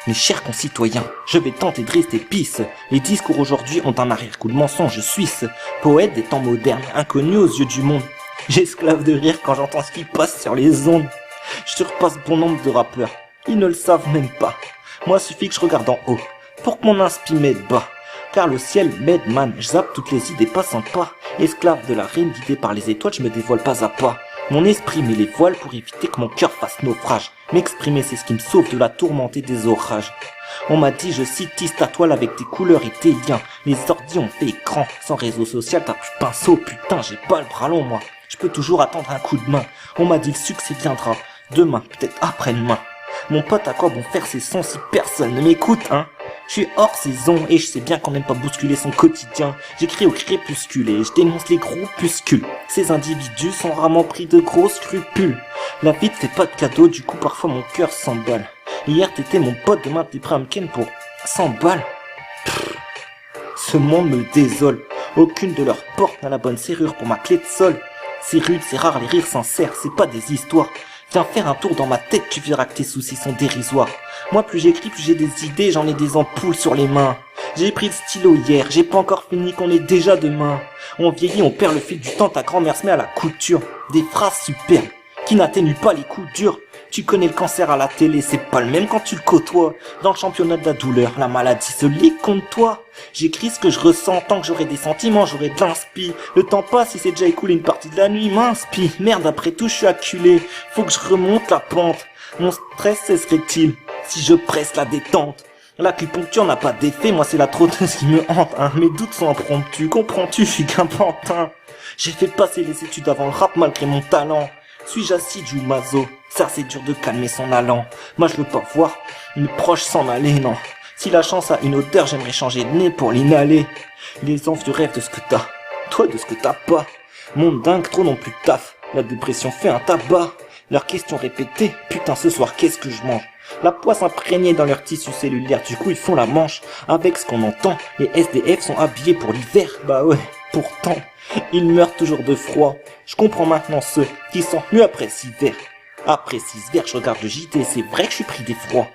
Mes chers concitoyens, je vais tenter de rester pisse. Les discours aujourd'hui ont un arrière-coup de mensonge suisse. Poète des temps modernes, inconnu aux yeux du monde. J'esclave de rire quand j'entends ce qui passe sur les ondes. Je surpasse bon nombre de rappeurs, ils ne le savent même pas. Moi suffit que je regarde en haut, pour que mon inspi m'aide bas. Car le ciel m'aide man, je zappe toutes les idées passant pas. Esclave de la reine guidé par les étoiles, je me dévoile pas à pas. Mon esprit met les voiles pour éviter que mon cœur fasse naufrage. M'exprimer c'est ce qui me sauve de la tourmente et des orages. On m'a dit je cite tisse ta toile avec tes couleurs et tes liens. Les ordi ont fait écran, sans réseau social t'as plus de pinceau. Putain j'ai pas le bras long moi, je peux toujours attendre un coup de main. On m'a dit le succès viendra, demain, peut-être après-demain. Mon pote à quoi bon faire ses sons si personne ne m'écoute hein. Je suis hors saison et je sais bien qu'on n'aime pas bousculer son quotidien. J'écris au crépuscule et je dénonce les groupuscules. Ces individus sont rarement pris de gros scrupules. La vie te fait pas de cadeau, du coup parfois mon cœur s'emballe. Hier t'étais mon pote, demain t'es prêt à me ken pour 100 balles. Ce monde me désole. Aucune de leurs portes n'a la bonne serrure pour ma clé de sol. C'est rude, c'est rare, les rires sincères, c'est pas des histoires. Viens faire un tour dans ma tête, tu verras que tes soucis sont dérisoires. Moi plus j'écris, plus j'ai des idées, j'en ai des ampoules sur les mains. J'ai pris le stylo hier, j'ai pas encore fini qu'on est déjà demain. On vieillit, on perd le fil du temps, ta grand-mère se met à la couture. Des phrases superbes, qui n'atténuent pas les coups durs. Tu connais le cancer à la télé, c'est pas le même quand tu le côtoies. Dans le championnat de la douleur, la maladie se ligue contre toi. J'écris ce que je ressens, tant que j'aurai des sentiments, j'aurai de l'inspi. Le temps passe, il s'est déjà écoulé une partie de la nuit, m'inspi. Merde, après tout, je suis acculé, faut que je remonte la pente. Mon stress cesserait-il si je presse la détente? L'acupuncture n'a pas d'effet, moi c'est la trotteuse qui me hante, hein. Mes doutes sont impromptus, comprends-tu, je suis qu'un pantin. J'ai fait passer les études avant le rap malgré mon talent. Suis-je acide ou maso? Ça c'est dur de calmer son allant. Moi je veux pas voir mes proches s'en aller, non. Si la chance a une odeur, j'aimerais changer de nez pour l'inhaler. Les envieux rêvent de ce que t'as, toi de ce que t'as pas. Monde dingue, trop non plus de taf. La dépression fait un tabac. Leurs questions répétées, putain ce soir qu'est-ce que je mange? La poisse imprégnée dans leur tissu cellulaire, du coup ils font la manche. Avec ce qu'on entend, les SDF sont habillés pour l'hiver. Bah ouais, pourtant, ils meurent toujours de froid. Je comprends maintenant ceux qui sont mieux après 6 verres. Après 6 verres, je regarde le JT, c'est vrai que je suis pris d'effroi.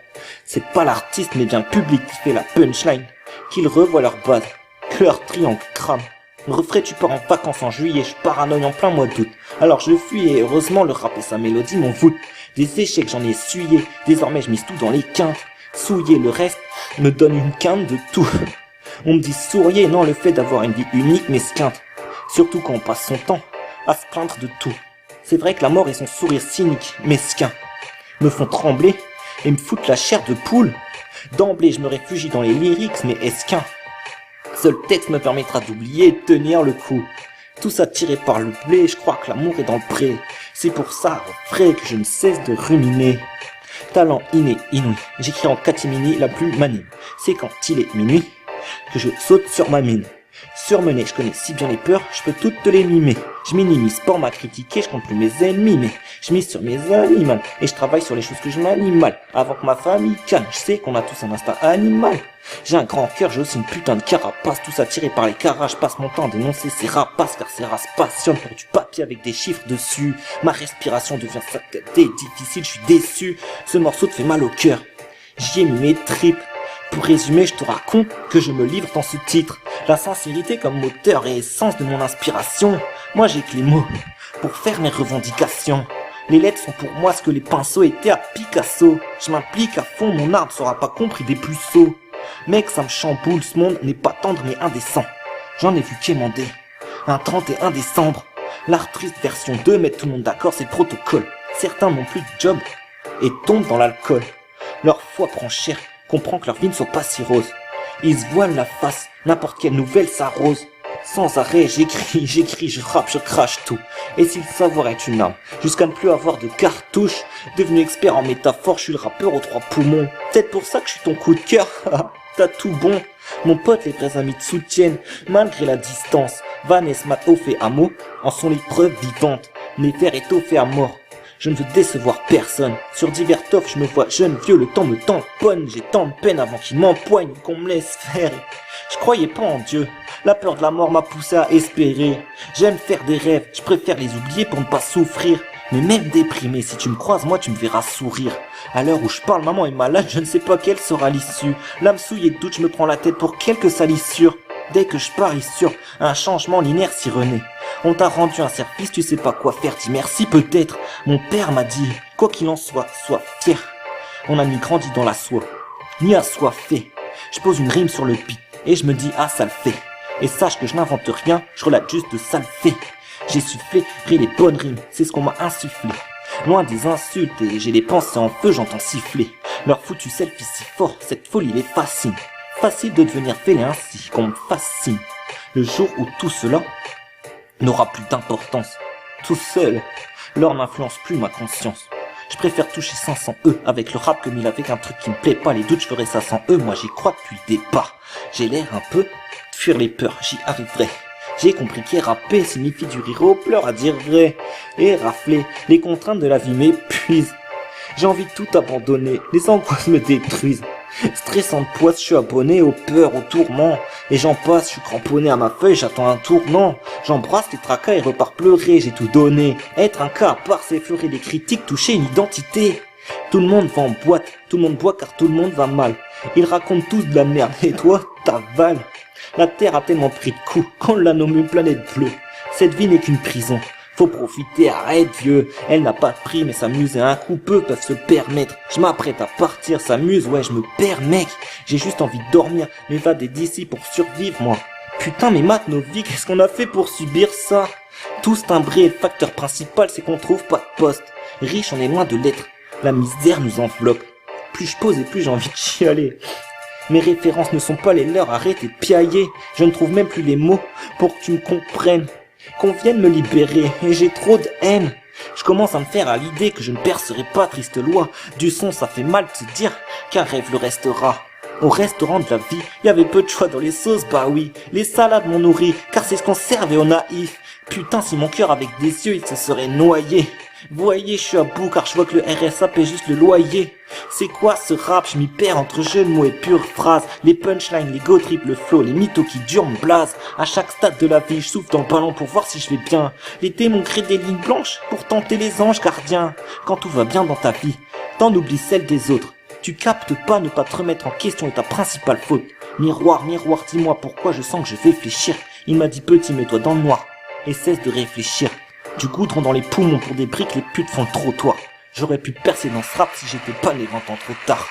C'est pas l'artiste mais bien le public qui fait la punchline. Qu'ils revoient leur base, que leur triangle crame. Referais-tu pars en vacances en juillet, je paranoïe en plein mois d'août. Alors je fuis et heureusement le rap et sa mélodie m'ont voûte. Des échecs j'en ai essuyé, désormais je mise tout dans les quintes. Souiller le reste me donne une quinte de tout. On me dit souriez, non le fait d'avoir une vie unique m'esquinte. Surtout quand on passe son temps à se plaindre de tout. C'est vrai que la mort et son sourire cynique, mesquin, me font trembler et me foutent la chair de poule. D'emblée je me réfugie dans les lyrics mais esquin. Seul texte me permettra d'oublier et de tenir le coup. Tout ça tiré par le blé, je crois que l'amour est dans le pré. C'est pour ça, vrai, que je ne cesse de ruminer. Talent inné, inouï, j'écris en catimini la plus manie. C'est quand il est minuit que je saute sur ma mine. Surmené, je connais si bien les peurs, je peux toutes te les mimer. Je minimise pas, on m'a critiqué, je compte plus mes ennemis, mais je mise sur mes animaux. Et je travaille sur les choses que je m'anime mal, avant que ma famille calme. Je sais qu'on a tous un instinct animal. J'ai un grand cœur, j'ai aussi une putain de carapace. Tous attirés par les caras, je passe mon temps à dénoncer ces rapaces, car ces races passionnent pour du papier avec des chiffres dessus. Ma respiration devient saccadée, difficile, je suis déçu. Ce morceau te fait mal au cœur, j'y ai mis mes tripes. Pour résumer, je te raconte que je me livre dans ce titre. La sincérité comme moteur et essence de mon inspiration. Moi j'ai que les mots pour faire mes revendications. Les lettres sont pour moi ce que les pinceaux étaient à Picasso. Je m'implique à fond, mon art ne sera pas compris des plus sots. Mec, ça me chamboule, ce monde n'est pas tendre mais indécent. J'en ai vu quémander un 31 décembre. L'art triste version 2, met tout le monde d'accord, c'est le protocole. Certains n'ont plus de job et tombent dans l'alcool. Leur foi prend cher, comprend que leur vie ne soit pas si rose. Ils se voilent la face, n'importe quelle nouvelle s'arrose. Sans arrêt, j'écris, je rappe, je crache tout. Et si le savoir est une arme, jusqu'à ne plus avoir de cartouche, devenu expert en métaphore, je suis le rappeur aux 3 poumons. Peut-être pour ça que je suis ton coup de cœur, t'as tout bon. Mon pote, les vrais amis te soutiennent, malgré la distance. Vanessa m'a fait à mot, en sont les preuves vivantes. Mes vers étoffés à mort. Je ne veux décevoir personne. Sur divers toffs, je me vois jeune, vieux, le temps me tamponne. J'ai tant de peine avant qu'il m'empoigne, qu'on me laisse faire. Je croyais pas en Dieu. La peur de la mort m'a poussé à espérer. J'aime faire des rêves, je préfère les oublier pour ne pas souffrir. Mais même déprimé, si tu me croises, moi tu me verras sourire. À l'heure où je parle, maman est malade, je ne sais pas quelle sera l'issue. L'âme souillée de doute, je me prends la tête pour quelques salissures. Dès que je parie sur un changement, l'inertie renaît. On t'a rendu un service, tu sais pas quoi faire, dis merci peut-être. Mon père m'a dit, quoi qu'il en soit, sois fier. On a ni grandi dans la soie, ni assoiffé. Je pose une rime sur le beat, et je me dis, ah ça le fait. Et sache que je n'invente rien, je relate juste de ça le fait. J'ai su flairer les bonnes rimes, c'est ce qu'on m'a insufflé. Loin des insultes et j'ai les pensées en feu, j'entends siffler. Leur foutu selfie si fort, cette folie les fascine. Facile de devenir fêlé ainsi qu'on me fascine. Le jour où tout cela n'aura plus d'importance. Tout seul, l'or n'influence plus ma conscience. Je préfère toucher 500 E avec le rap que mille avec un truc qui me plaît pas. Les doutes, je ferai ça sans eux, moi j'y crois depuis le départ. J'ai l'air un peu de fuir les peurs, j'y arriverai. J'ai compris qu'éraper signifie du rire aux pleurs, à dire vrai. Et rafler, les contraintes de la vie m'épuisent. J'ai envie de tout abandonner, les angoisses me détruisent. Stressant de poisse, je suis abonné aux peurs, aux tourments. Et j'en passe, je suis cramponné à ma feuille, j'attends un tournant. J'embrasse les tracas et repars pleurer, j'ai tout donné. Être un cas à part, c'est effleurer les critiques, toucher une identité. Tout le monde va en boîte, tout le monde boit car tout le monde va mal. Ils racontent tous de la merde, et toi, t'avales. La terre a tellement pris de coups qu'on l'a nommée planète bleue. Cette vie n'est qu'une prison. Faut profiter, arrête vieux. Elle n'a pas de prix mais s'amuser un coup peu peuvent se permettre. Je m'apprête à partir, s'amuse, ouais je me perds mec. J'ai juste envie de dormir, m'évader d'ici pour survivre moi. Putain mais mate nos vies, qu'est-ce qu'on a fait pour subir ça? Tous timbrés, le facteur principal c'est qu'on trouve pas de poste. Riche on est loin de l'être, la misère nous enveloppe. Plus je pose et plus j'ai envie de chialer. Mes références ne sont pas les leurs, arrête et piailler. Je ne trouve même plus les mots pour que tu me comprennes. Qu'on vienne me libérer, et j'ai trop de haine. Je commence à me faire à l'idée que je ne percerai pas, triste loi. Du son ça fait mal de se dire qu'un rêve le restera. Au restaurant de la vie, y avait peu de choix dans les sauces, bah oui. Les salades m'ont nourri, car c'est ce qu'on servait aux naïfs. Putain si mon cœur avec des yeux il se serait noyé. Voyez, je suis à bout car je vois que le RSA paie juste le loyer. C'est quoi ce rap? Je m'y perds entre jeux de mots et pures phrases. Les punchlines, les go triple flow, les mythos qui durent me blasent. À chaque stade de la vie, je souffle dans le ballon pour voir si je vais bien. Les démons créent des lignes blanches pour tenter les anges gardiens. Quand tout va bien dans ta vie, t'en oublies celle des autres. Tu captes pas, ne pas te remettre en question est ta principale faute. Miroir, miroir, dis-moi pourquoi je sens que je vais fléchir. Il m'a dit petit, mets-toi dans le noir et cesse de réfléchir. Du goudron dans les poumons pour des briques, les putes font le trottoir. J'aurais pu percer dans ce rap si j'étais pas né 20 ans trop tard.